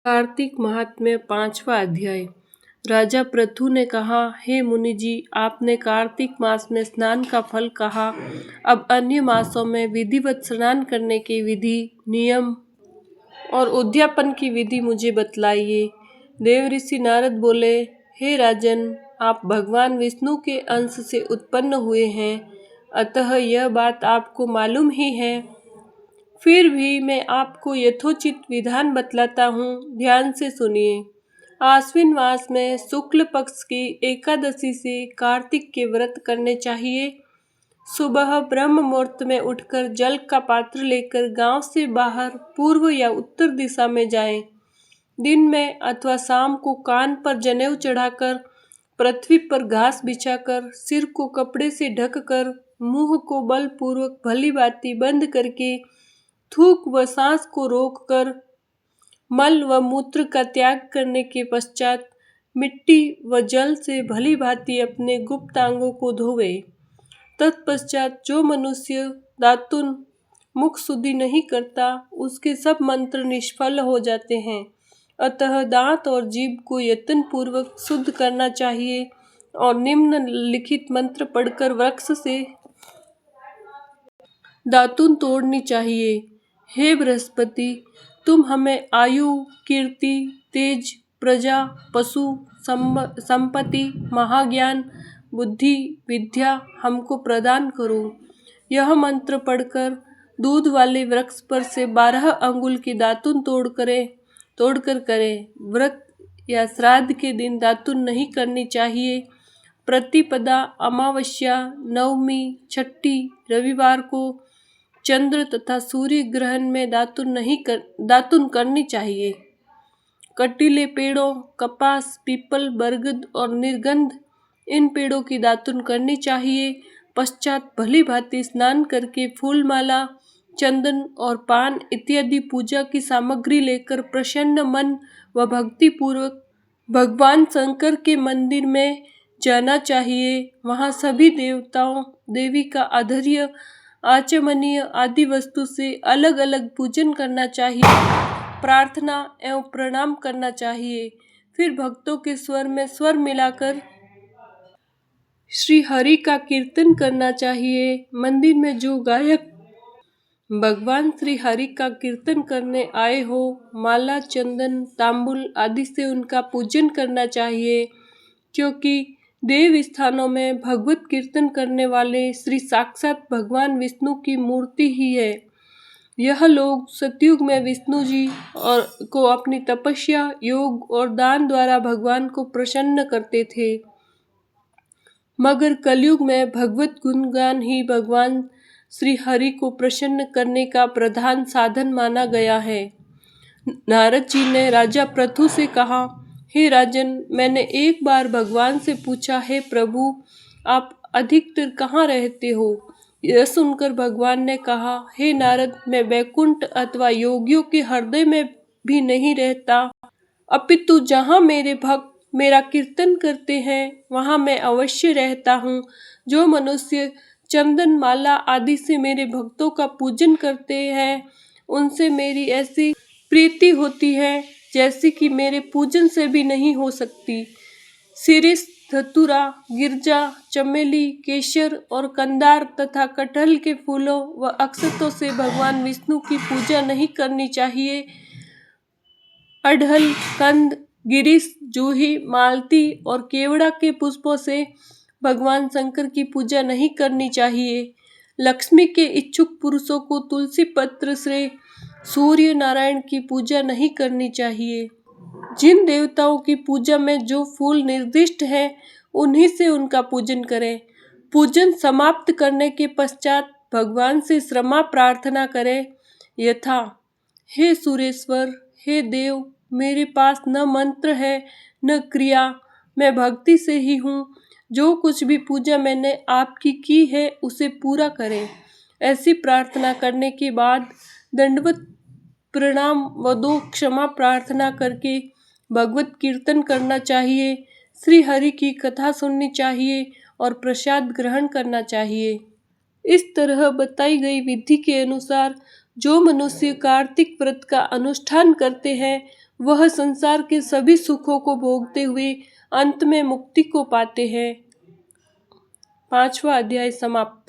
कार्तिक महात्म्य 5वां अध्याय। राजा पृथु ने कहा, हे मुनि जी, आपने कार्तिक मास में स्नान का फल कहा। अब अन्य मासों में विधिवत स्नान करने की विधि, नियम और उद्यापन की विधि मुझे बतलाइए। देव ऋषि नारद बोले, हे राजन, आप भगवान विष्णु के अंश से उत्पन्न हुए हैं, अतः यह बात आपको मालूम ही है। फिर भी मैं आपको यथोचित विधान बतलाता हूँ, ध्यान से सुनिए। आश्विन मास में शुक्ल पक्ष की एकादशी से कार्तिक के व्रत करने चाहिए। सुबह ब्रह्म मुहूर्त में उठकर जल का पात्र लेकर गांव से बाहर पूर्व या उत्तर दिशा में जाएं। दिन में अथवा शाम को कान पर जनेऊ चढ़ाकर, पृथ्वी पर घास बिछाकर, सिर को कपड़े से ढककर, मुंह को बलपूर्वक भली भांति बंद करके, थूक व सांस को रोककर, मल व मूत्र का त्याग करने के पश्चात मिट्टी व जल से भली भांति अपने गुप्त अंगों को धोवे। तत्पश्चात जो मनुष्य दातुन मुख शुद्धि नहीं करता, उसके सब मंत्र निष्फल हो जाते हैं। अतः दांत और जीभ को यत्न पूर्वक शुद्ध करना चाहिए और निम्नलिखित मंत्र पढ़कर वृक्ष से दातुन तोड़नी चाहिए। हे बृहस्पति, तुम हमें आयु, कीर्ति, तेज, प्रजा, पशु, संपत्ति, महाज्ञान, बुद्धि, विद्या हमको प्रदान करो। यह मंत्र पढ़कर दूध वाले वृक्ष पर से 12 अंगुल की दातुन तोड़कर करें। व्रत या श्राद्ध के दिन दातुन नहीं करनी चाहिए। प्रतिपदा, अमावस्या, नवमी, छठी, रविवार को, चंद्र तथा सूर्य ग्रहण में दातुन करनी चाहिए। कटीले पेड़ों, कपास, पीपल, बरगद और निर्गंध, इन पेड़ों की दातुन करनी चाहिए। पश्चात भली भांति स्नान करके फूलमाला, चंदन और पान इत्यादि पूजा की सामग्री लेकर प्रसन्न मन व भक्ति पूर्वक भगवान शंकर के मंदिर में जाना चाहिए। वहाँ सभी देवताओं देवी का आधर्य, आचमनीय आदि वस्तु से अलग अलग पूजन करना चाहिए, प्रार्थना एवं प्रणाम करना चाहिए। फिर भक्तों के स्वर में स्वर मिलाकर श्री हरि का कीर्तन करना चाहिए। मंदिर में जो गायक भगवान श्री हरि का कीर्तन करने आए हो, माला, चंदन, तांबुल आदि से उनका पूजन करना चाहिए, क्योंकि देव स्थानों में भगवत कीर्तन करने वाले श्री साक्षात भगवान विष्णु की मूर्ति ही है। यह लोग सतयुग में विष्णु जी को अपनी तपस्या, योग और दान द्वारा भगवान को प्रसन्न करते थे, मगर कलयुग में भगवत गुणगान ही भगवान श्री हरि को प्रसन्न करने का प्रधान साधन माना गया है। नारद जी ने राजा पृथु से कहा, हे राजन, मैंने एक बार भगवान से पूछा, हे प्रभु, आप अधिकतर कहाँ रहते हो? यह सुनकर भगवान ने कहा, हे नारद, मैं वैकुंठ अथवा योगियों के हृदय में भी नहीं रहता, अपितु जहाँ मेरे भक्त मेरा कीर्तन करते हैं वहाँ मैं अवश्य रहता हूँ। जो मनुष्य चंदन, माला आदि से मेरे भक्तों का पूजन करते हैं, उनसे मेरी ऐसी प्रीति होती है जैसी कि मेरे पूजन से भी नहीं हो सकती। शिरीष, धतूरा, गिरजा, चमेली, केसर और कंदार तथा कटहल के फूलों व अक्षतों से भगवान विष्णु की पूजा नहीं करनी चाहिए। अड़हल, कंद, गिरीश, जूही, मालती और केवड़ा के पुष्पों से भगवान शंकर की पूजा नहीं करनी चाहिए। लक्ष्मी के इच्छुक पुरुषों को तुलसी पत्र से सूर्य नारायण की पूजा नहीं करनी चाहिए। जिन देवताओं की पूजा में जो फूल निर्दिष्ट है, उन्हीं से उनका पूजन करें। पूजन समाप्त करने के पश्चात भगवान से क्षमा प्रार्थना करें, यथा, हे सुरेश्वर, हे देव, मेरे पास न मंत्र है न क्रिया, मैं भक्ति से ही हूँ। जो कुछ भी पूजा मैंने आपकी की है उसे पूरा करें। ऐसी प्रार्थना करने के बाद दंडवत प्रणाम व 2 क्षमा प्रार्थना करके भगवत कीर्तन करना चाहिए, श्री हरि की कथा सुननी चाहिए और प्रसाद ग्रहण करना चाहिए। इस तरह बताई गई विधि के अनुसार जो मनुष्य कार्तिक व्रत का अनुष्ठान करते हैं, वह संसार के सभी सुखों को भोगते हुए अंत में मुक्ति को पाते हैं। 5वां अध्याय समाप्त।